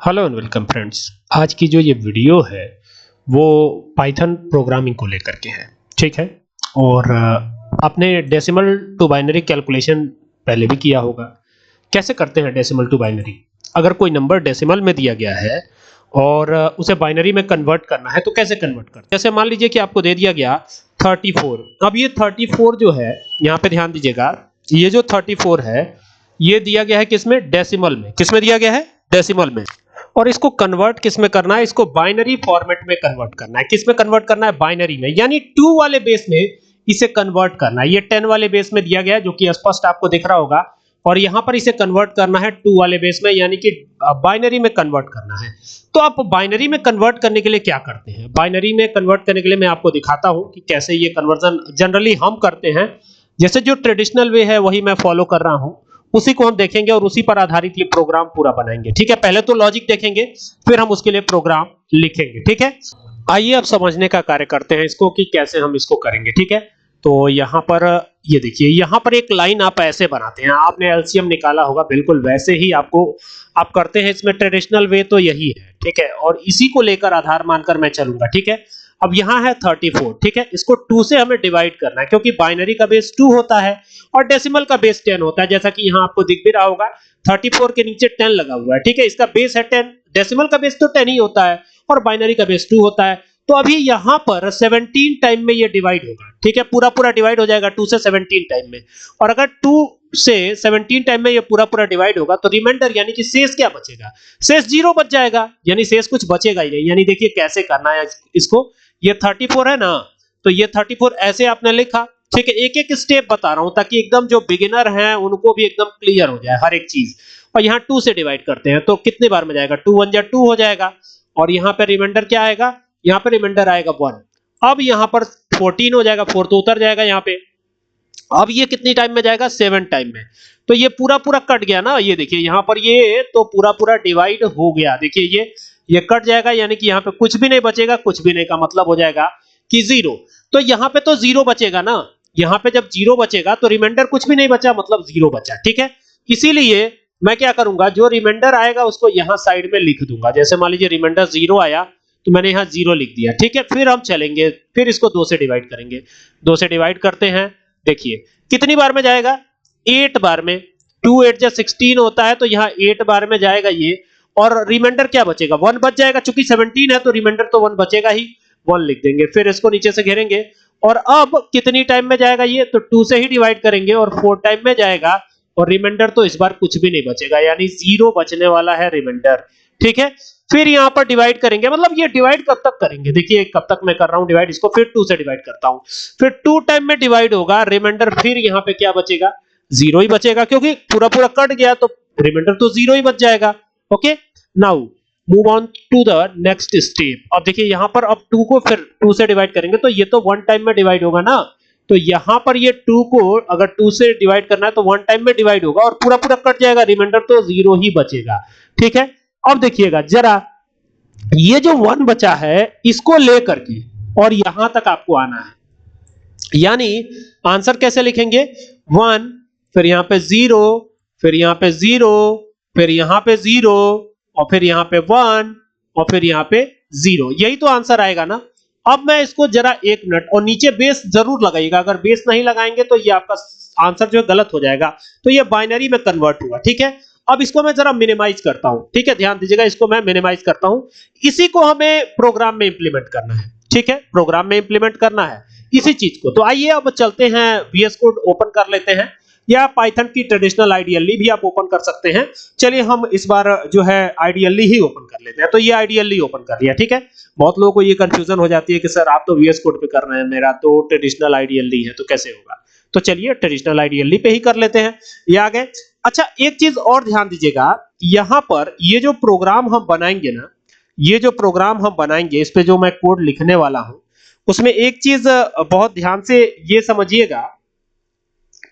Hello and welcome friends. आज की जो ये वीडियो है वो पाइथन प्रोग्रामिंग को लेकर के है, ठीक है। और आपने डेसिमल टू बाइनरी कैलकुलेशन पहले भी किया होगा। कैसे करते हैं डेसिमल टू बाइनरी? अगर कोई नंबर डेसिमल में दिया गया है और उसे बाइनरी में कन्वर्ट करना है तो कैसे कन्वर्ट करते हैं? जैसे मान लीजिए कि आपको दे दिया गया 34। अब ये 34 जो है, यहाँ पे ध्यान दीजिएगा, ये जो 34 है ये दिया गया है किसमें? डेसिमल में। किसमें दिया गया है? डेसिमल में। और इसको कन्वर्ट किस में करना है? इसको बाइनरी फॉर्मेट में कन्वर्ट करना है। किस में कन्वर्ट करना है? बाइनरी में, यानी 2 वाले बेस में इसे कन्वर्ट करना है। ये 10 वाले बेस में दिया गया है जो कि स्पष्ट आपको दिख रहा होगा, और यहां पर इसे कन्वर्ट करना है 2 वाले बेस में, यानी कि बाइनरी में कन्वर्ट करना है। तो आप बाइनरी में कन्वर्ट करने के लिए क्या करते हैं? बाइनरी में कन्वर्ट करने के लिए मैं आपको दिखाता हूं कि कैसे ये कन्वर्जन जनरली हम करते हैं। जैसे जो ट्रेडिशनल वे है वही मैं फॉलो कर रहा हूं, उसी को हम देखेंगे और उसी पर आधारित ये प्रोग्राम पूरा बनाएंगे, ठीक है। पहले तो लॉजिक देखेंगे, फिर हम उसके लिए प्रोग्राम लिखेंगे, ठीक है। आइए अब समझने का कार्य करते हैं इसको कि कैसे हम इसको करेंगे, ठीक है। तो यहाँ पर ये देखिए, यहाँ पर एक लाइन आप ऐसे बनाते हैं, आपने एलसीएम निकाला होगा, बिल्कुल वैसे ही आपको आप करते हैं। इसमें ट्रेडिशनल वे तो यही है, ठीक है, और इसी को लेकर आधार मानकर मैं चलूंगा, ठीक है। अब यहाँ है 34, ठीक है, इसको 2 से हमें डिवाइड करना है क्योंकि बाइनरी का बेस 2 होता है और डेसिमल का बेस 10 होता है। जैसा कि यहाँ आपको दिख भी रहा होगा, 34 के नीचे 10 लगा हुआ है, ठीक है। इसका बेस है 10, डेसिमल का बेस तो 10 ही होता है और बाइनरी का बेस 2 होता है। तो अभी यहाँ पर 17 टाइम में ये डिवाइड होगा, ठीक है, पूरा पूरा डिवाइड हो जाएगा 2 से 17 टाइम में। और अगर 2 से 17 टाइम में ये पूरा पूरा डिवाइड होगा तो रिमाइंडर यानी कि शेष क्या बचेगा? शेष 0 बच जाएगा, यानी शेष कुछ बचेगा ही नहीं। यानी देखिए कैसे करना है इसको। ये 34 है ना, तो ये 34 ऐसे आपने लिखा, ठीक है। एक एक स्टेप बता रहा हूं ताकि एकदम जो बिगिनर हैं उनको भी एकदम क्लियर हो जाए हर एक चीज। और यहाँ 2 से डिवाइड करते हैं तो कितने बार में जाएगा? 2 1 जा 2 हो जाएगा, और यहाँ पे रिमाइंडर क्या आएगा? यहाँ पे रिमाइंडर आएगा 1। अब यहाँ पर 14 हो जाएगा, 4 तो उतर जाएगा यहाँ पे। अब ये कितनी टाइम में जाएगा? 7 टाइम में। तो ये पूरा पूरा कट गया ना, ये देखिए यहाँ पर ये तो पूरा पूरा डिवाइड हो गया। देखिए ये कट जाएगा, यानी कि यहाँ पे कुछ भी नहीं बचेगा। कुछ भी नहीं का मतलब हो जाएगा कि 0। तो यहाँ पे तो 0 बचेगा ना, यहाँ पे जब 0 बचेगा तो रिमाइंडर कुछ भी नहीं बचा, मतलब 0 बचा, ठीक है। इसीलिए मैं क्या करूंगा, जो रिमाइंडर आएगा उसको यहाँ साइड में लिख दूंगा। जैसे मान लीजिए रिमाइंडर 0 आया तो मैंने यहाँ 0 लिख दिया, ठीक है। फिर हम चलेंगे, फिर इसको 2 से डिवाइड करेंगे। 2 से डिवाइड करते हैं, देखिए कितनी बार में जाएगा? 8 बार में। 2 8 जा 16 होता है, तो यहाँ 8 बार में जाएगा ये। और रिमाइंडर क्या बचेगा? 1 बच जाएगा, चूंकि 17 है तो रिमाइंडर तो 1 बचेगा ही, 1 लिख देंगे। फिर इसको नीचे से घेरेंगे, और अब कितनी टाइम में जाएगा ये? तो 2 से ही डिवाइड करेंगे और 4 टाइम में जाएगा, और रिमाइंडर तो इस बार कुछ भी नहीं बचेगा, यानी 0 बचने वाला है रिमाइंडर, ठीक है। फिर यहाँ पर डिवाइड करेंगे, मतलब ये डिवाइड कब तक करेंगे? देखिए कब तक मैं कर रहा हूं डिवाइड, इसको फिर 2 से डिवाइड करता हूं। फिर 2 टाइम में डिवाइड होगा, रिमाइंडर फिर यहाँ पे क्या बचेगा? 0 ही बचेगा, क्योंकि पूरा पूरा कट गया तो रिमाइंडर तो 0 ही बच जाएगा। Okay, now move on to the next step. अब देखिए यहाँ पर अब 2 को फिर 2 से डिवाइड करेंगे तो ये तो 1 टाइम में डिवाइड होगा ना, तो यहाँ पर ये 2 को अगर 2 से डिवाइड करना है तो 1 टाइम में डिवाइड होगा और पूरा पूरा कट जाएगा, रिमाइंडर तो 0 ही बचेगा, ठीक है। अब देखिएगा जरा, ये जो 1 बचा है इसको लेकर के और यहां तक आपको आना है। यानी आंसर कैसे लिखेंगे? 1, फिर यहां पे 0, फिर यहां पे 0, फिर यहां पे 0, और फिर यहां पे 1, और फिर यहां पे 0। यही तो आंसर आएगा ना। अब मैं इसको जरा 1 मिनट, और नीचे बेस जरूर लगाइएगा, अगर बेस नहीं लगाएंगे तो ये आपका आंसर जो गलत हो जाएगा। तो ये बाइनरी में कन्वर्ट हुआ, ठीक है। अब इसको मैं जरा मिनिमाइज करता हूं, ठीक है, ध्यान दीजिएगा, इसको मैं मिनिमाइज करता हूं। इसी को हमें प्रोग्राम में इंप्लीमेंट करना है, ठीक है, प्रोग्राम में इंप्लीमेंट करना है इसी चीज को। तो आइए अब चलते हैं, VS कोड ओपन कर लेते हैं, या पाइथन की ट्रेडिशनल आइडियली भी आप ओपन कर सकते हैं। चलिए हम इस बार जो है आइडियली ही ओपन कर लेते हैं। तो ये आइडियली ओपन कर लिया, ठीक है। बहुत लोगों को ये कंफ्यूजन हो जाती है कि सर आप तो VS कोड पे कर रहे हैं, मेरा तो ट्रेडिशनल आइडियली है, तो कैसे होगा? तो चलिए ट्रेडिशनल आइडियली पे ही कर लेते हैं, ये आ गए। अच्छा, एक चीज और ध्यान दीजिएगा, यहां पर ये जो प्रोग्राम हम बनाएंगे ना, ये जो प्रोग्राम हम बनाएंगे, इस पे जो मैं कोड लिखने वाला हूं, उसमें एक चीज बहुत ध्यान से ये समझिएगा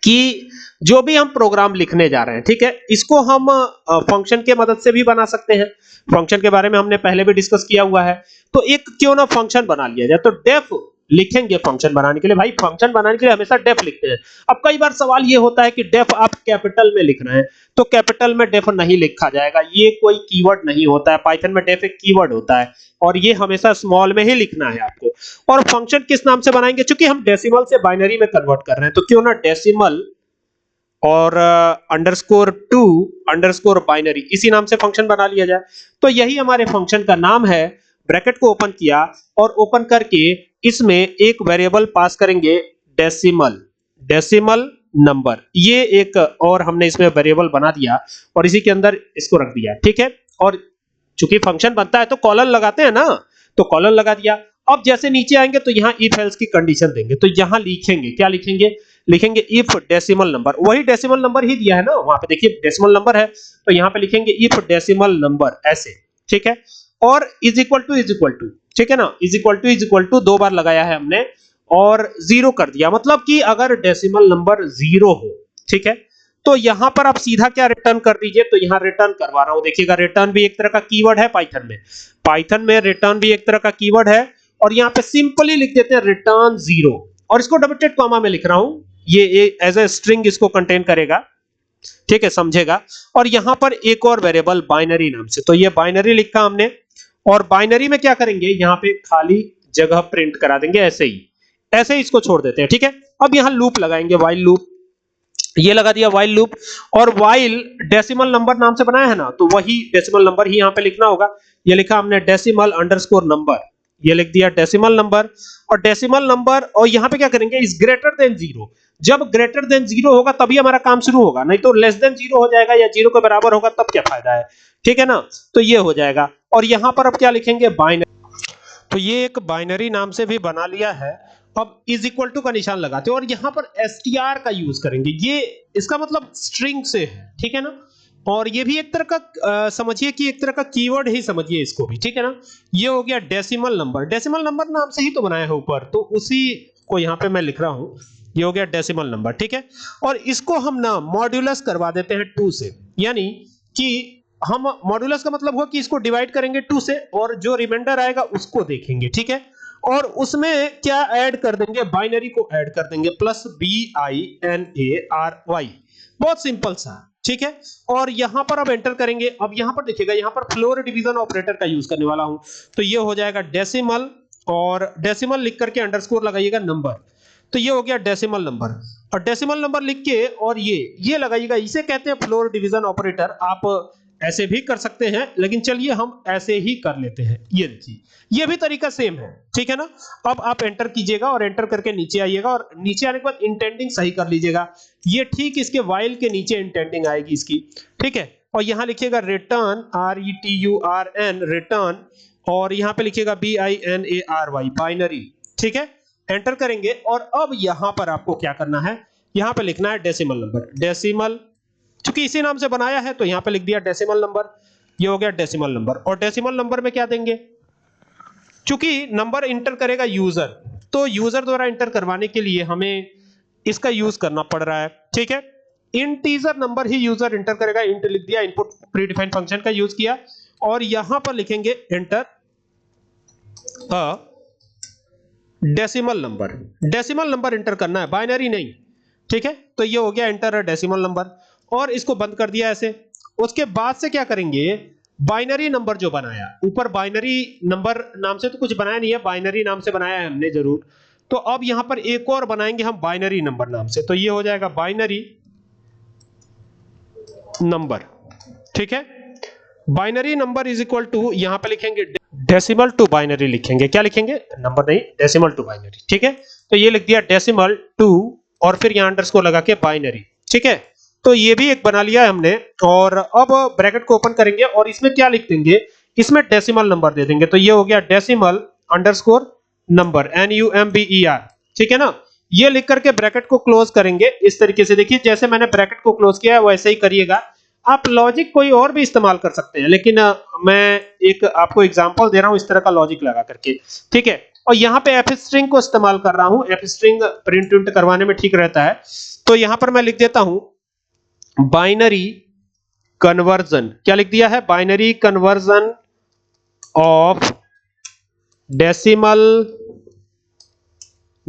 कि जो भी हम प्रोग्राम लिखने जा रहे हैं, ठीक है, इसको हम फंक्शन के मदद से भी बना सकते हैं। फंक्शन के बारे में हमने पहले भी डिस्कस किया हुआ है, तो एक क्यों ना फंक्शन बना लिया जाए। तो डेफ लिखेंगे फंक्शन बनाने के लिए। भाई फंक्शन बनाने के लिए हमेशा डेफ लिखते हैं। अब कई बार सवाल ये होता है कि डेफ आप कैपिटल में लिख रहे हैं, तो कैपिटल में डेफ नहीं लिखा जाएगा, ये कोई कीवर्ड नहीं होता है। पाइथन में डेफ एक कीवर्ड होता है और ये हमेशा स्मॉल में ही लिखना है आपको। और फंक्शन किस नाम से बनाएंगे, क्योंकि हम डेसिमल से बाइनरी में कन्वर्ट कर रहे हैं, तो क्यों ना डेसिमल और अंडरस्कोर टू अंडरस्कोर बाइनरी इसी नाम से फंक्शन बना लिया जाए। तो यही हमारे फंक्शन का नाम है। ब्रैकेट को ओपन किया और ओपन करके इसमें एक वेरिएबल पास करेंगे डेसिमल नंबर, ये एक और हमने इसमें वेरिएबल बना दिया और इसी के अंदर इसको रख दिया, ठीक है। और चूंकि फंक्शन बनता है तो कॉलन लगाते हैं ना, तो कॉलन लगा दिया। अब जैसे नीचे आएंगे तो यहाँ इफ एल्स की कंडीशन देंगे, तो यहाँ लिखेंगे, क्या लिखेंगे, लिखेंगे इफ डेसिमल नंबर, वही डेसिमल नंबर ही दिया है ना, वहां पे देखिए डेसिमल नंबर है, तो यहाँ पे लिखेंगे इफ डेसिमल नंबर ऐसे, ठीक है। और इज इक्वल टू, ठीक है ना, इज इक्वल टू 2 बार लगाया है हमने और 0 कर दिया, मतलब कि अगर डेसिमल नंबर 0 हो, ठीक है, तो यहां पर आप सीधा क्या रिटर्न कर दीजिए, तो यहां रिटर्न करवा रहा हूं, देखिएगा रिटर्न भी एक तरह का कीवर्ड है पाइथन में रिटर्न भी एक तरह का कीवर्ड है। और यहां पे सिंपली लिख देते हैं रिटर्न 0 और इसको डबल टेट कॉमा में लिख रहा हूं, ये एज ए स्ट्रिंग इसको कंटेन करेगा, ठीक है, समझेगा। और यहां पर एक और वेरिएबल बाइनरी नाम से, तो ये बाइनरी लिखा हमने और बाइनरी में क्या करेंगे, यहां पे खाली जगह प्रिंट करा देंगे, ऐसे ही इसको छोड़ देते हैं, ठीक है। अब यहां लूप लगाएंगे, व्हाइल लूप, ये लगा दिया व्हाइल लूप। और व्हाइल डेसिमल नंबर नाम से बनाया है ना, तो वही डेसिमल नंबर ही यहां पे लिखना होगा। ये लिखा हमने डेसिमल अंडरस्कोर नंबर, ये लिख दिया डेसिमल नंबर। और डेसिमल नंबर और यहां पे क्या करेंगे, इज ग्रेटर देन 0, जब ग्रेटर देन 0 होगा तभी हमारा काम शुरू होगा, नहीं तो लेस देन 0 हो जाएगा या 0 के बराबर होगा तब क्या फायदा है, ठीक है ना। तो ये हो जाएगा। और यहां पर अब क्या लिखेंगे, बाइनरी, तो ये एक बाइनरी नाम से भी बना लिया है। अब इज इक्वल टू का निशान लगाते हैं और यहां पर str का यूज करेंगे, ये इसका मतलब स्ट्रिंग से है, ठीक है ना। और ये भी एक तरह का समझिए कि एक तरह का कीवर्ड ही समझिए इसको भी, ठीक है ना। ये हो गया डेसिमल नंबर नाम से ही तो बनाया है ऊपर, तो उसी को यहां पे मैं लिख रहा हूं, ये हो गया डेसिमल नंबर, ठीक है। और इसको हम ना मॉड्यूलस करवा देते हैं 2 से, यानी कि हम मॉड्यूलस का मतलब हुआ कि इसको डिवाइड करेंगे 2 से और जो रिमाइंडर आएगा उसको देखेंगे, ठीक है। और उसमें क्या ऐड कर देंगे, बाइनरी को ऐड कर देंगे, प्लस BINARY, बहुत सिंपल सा, ठीक है। और यहां पर अब एंटर करेंगे। अब यहां पर देखिएगा, यहां पर फ्लोर डिवीजन ऑपरेटर का यूज करने वाला हूं, तो ये हो जाएगा डेसिमल और डेसिमल लिख करके अंडरस्कोर लगाइएगा नंबर, तो ये हो गया डेसिमल नंबर। और डेसिमल नंबर लिख के और ये लगाइएगा, इसे कहते हैं फ्लोर डिवीजन ऑपरेटर। आप ऐसे भी कर सकते हैं, लेकिन चलिए हम ऐसे ही कर लेते हैं। ये देखिए, ये भी तरीका सेम है, ठीक है ना। अब आप एंटर कीजिएगा और एंटर करके नीचे आइएगा और नीचे आने के बाद इंटेंडिंग सही कर लीजिएगा, ये ठीक इसके वाइल के नीचे इंटेंडिंग आएगी इसकी, ठीक है। और यहां लिखिएगा रिटर्न RETURN रिटर्न, और यहां पे लिखिएगा BINARY बाइनरी, ठीक है। एंटर करेंगे और अब यहां पर आपको क्या करना है, यहां पे लिखना है डेसिमल नंबर, डेसिमल, क्योंकि इसी नाम से बनाया है तो यहां पे लिख दिया डेसिमल नंबर, ये हो गया डेसिमल नंबर। और डेसिमल नंबर में क्या देंगे, क्योंकि नंबर इंटर करेगा यूजर, तो यूजर द्वारा इंटर करवाने के लिए हमें इसका यूज करना पड़ रहा है, ठीक है। इंटीजर नंबर ही यूजर इंटर करेगा, इंट लिख दिया, इनपुट प्रीडिफाइंड फंक्शन का यूज किया और यहां पर लिखेंगे एंटर डेसिमल नंबर इंटर करना है, बाइनरी नहीं, ठीक है। तो ये हो गया एंटर डेसिमल नंबर और इसको बंद कर दिया ऐसे। उसके बाद से क्या करेंगे, बाइनरी नंबर जो बनाया, ऊपर बाइनरी नंबर नाम से तो कुछ बनाया नहीं है, बाइनरी नाम से बनाया है हमने जरूर, तो अब यहां पर एक और बनाएंगे हम बाइनरी नंबर नाम से, तो ये हो जाएगा बाइनरी नंबर, ठीक है। Binary number is equal to, यहां पे लिखेंगे डेसिमल टू बाइनरी, लिखेंगे क्या लिखेंगे, नंबर नहीं, डेसिमल टू बाइनरी, ठीक है। तो ये लिख दिया डेसिमल टू और फिर यहां अंडरस्कोर लगा के बाइनरी, ठीक है। तो ये भी एक बना लिया है हमने। और अब ब्रैकेट को ओपन करेंगे और इसमें क्या लिख देंगे, इसमें डेसिमल नंबर दे देंगे, तो ये हो गया डेसिमल अंडरस्कोर नंबर NUMBER, ठीक है ना। ये लिख करके ब्रैकेट को क्लोज करेंगे इस तरीके से, देखिए जैसे मैंने ब्रैकेट को क्लोज किया है वैसे ही करिएगा। आप लॉजिक कोई और भी इस्तेमाल कर सकते हैं, लेकिन मैं एक आपको एग्जांपल दे रहा हूं इस तरह का लॉजिक लगा करके, ठीक है। और यहां पे एफ स्ट्रिंग को इस्तेमाल कर रहा हूं, एफ स्ट्रिंग प्रिंट करवाने में ठीक रहता है, तो यहां पर मैं लिख देता हूं बाइनरी कन्वर्जन, क्या लिख दिया है, binary conversion of decimal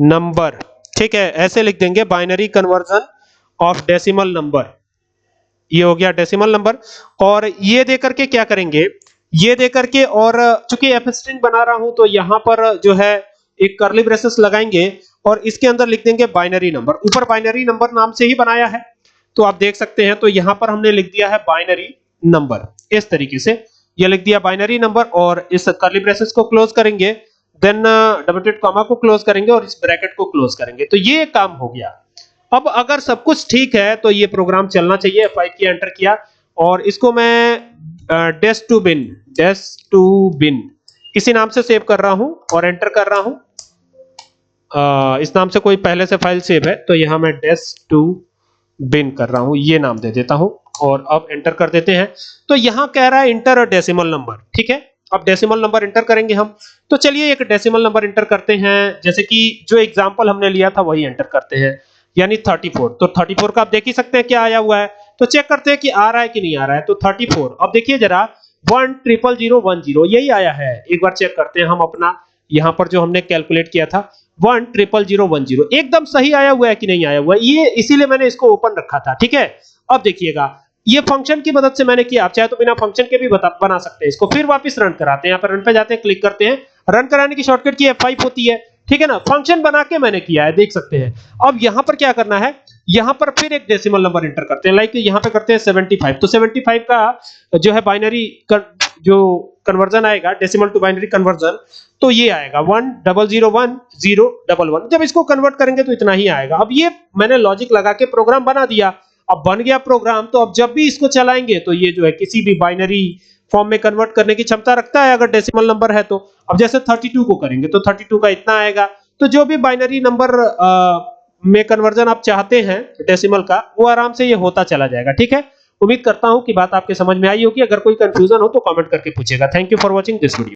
number, ठीक है, ऐसे लिख देंगे binary conversion of decimal number. ये हो गया डेसिमल नंबर। और ये दे करके क्या करेंगे, ये दे करके, और चूंकि एफ स्ट्रिंग बना रहा हूं तो यहां पर जो है एक कर्ली ब्रेसेस लगाएंगे और इसके अंदर लिख देंगे बाइनरी नंबर। ऊपर बाइनरी नंबर नाम से ही बनाया है तो आप देख सकते हैं, तो यहां पर हमने लिख दिया है बाइनरी नंबर। इस तरीके से ये लिख दिया बाइनरी नंबर, और इस कर्ली ब्रेसेस को क्लोज करेंगे, देन डबल डॉट कॉमा को क्लोज करेंगे और इस ब्रैकेट को क्लोज करेंगे। तो ये काम हो गया। अब अगर सब कुछ ठीक है तो ये प्रोग्राम चलना चाहिए। F5 की एंटर किया और इसको मैं डेस टू बिन किसी नाम से सेव कर रहा हूं और एंटर कर रहा हूं। इस नाम से कोई पहले से फाइल सेव है तो यहां मैं डेस टू बिन कर रहा हूं, ये नाम दे देता हूं और अब एंटर कर देते हैं। तो यहां कह रहा है इंटर डेसिमल नंबर, ठीक है। अब डेसिमल नंबर एंटर करेंगे हम। तो चलिए एक डेसिमल नंबर एंटर करते हैं, जैसे कि जो एग्जांपल हमने लिया था वही एंटर करते हैं, यानी 34। तो 34 का आप देख ही सकते हैं क्या आया हुआ है। तो चेक करते हैं कि आ रहा है कि नहीं आ रहा है। तो 34, अब देखिए जरा 1000010 यही आया है। एक बार चेक करते हैं हम अपना, यहां पर जो हमने कैलकुलेट किया था 1000010 एकदम सही आया हुआ है कि नहीं आया हुआ है, ये इसीलिए मैंने इसको ओपन रखा था, ठीक है। अब देखिएगा ये फंक्शन की मदद से मैंने किया, आप चाहे तो बिना फंक्शन के भी बना सकते हैं इसको। फिर वापस रन कराते हैं, यहाँ पर रन पे जाते हैं, क्लिक करते हैं, रन कराने की शॉर्टकट की F5 होती है, ठीक है ना। फंक्शन बना के मैंने किया है, देख सकते हैं। अब यहां पर क्या करना है, यहां पर फिर एक डेसिमल नंबर एंटर करते हैं, लाइक यहां पे करते हैं 75। तो 75 का जो है बाइनरी जो कन्वर्जन आएगा, डेसिमल टू बाइनरी कन्वर्जन, तो ये आएगा 10011011। जब इसको कन्वर्ट करेंगे तो इतना ही आएगा। अब ये मैंने लॉजिक लगा के प्रोग्राम बना दिया। अब बन गया प्रोग्राम, तो अब जब भी इसको चलाएंगे तो ये जो है किसी भी बाइनरी फॉर्म में कन्वर्ट करने की क्षमता रखता है अगर डेसिमल नंबर है तो। अब जैसे 32 को करेंगे तो 32 का इतना आएगा। तो जो भी बाइनरी नंबर में कन्वर्जन आप चाहते हैं डेसिमल का, वो आराम से ये होता चला जाएगा, ठीक है। उम्मीद करता हूं कि बात आपके समझ में आई होगी। अगर कोई कंफ्यूजन हो तो कमेंट करके पूछेगा। Thank you for watching this video.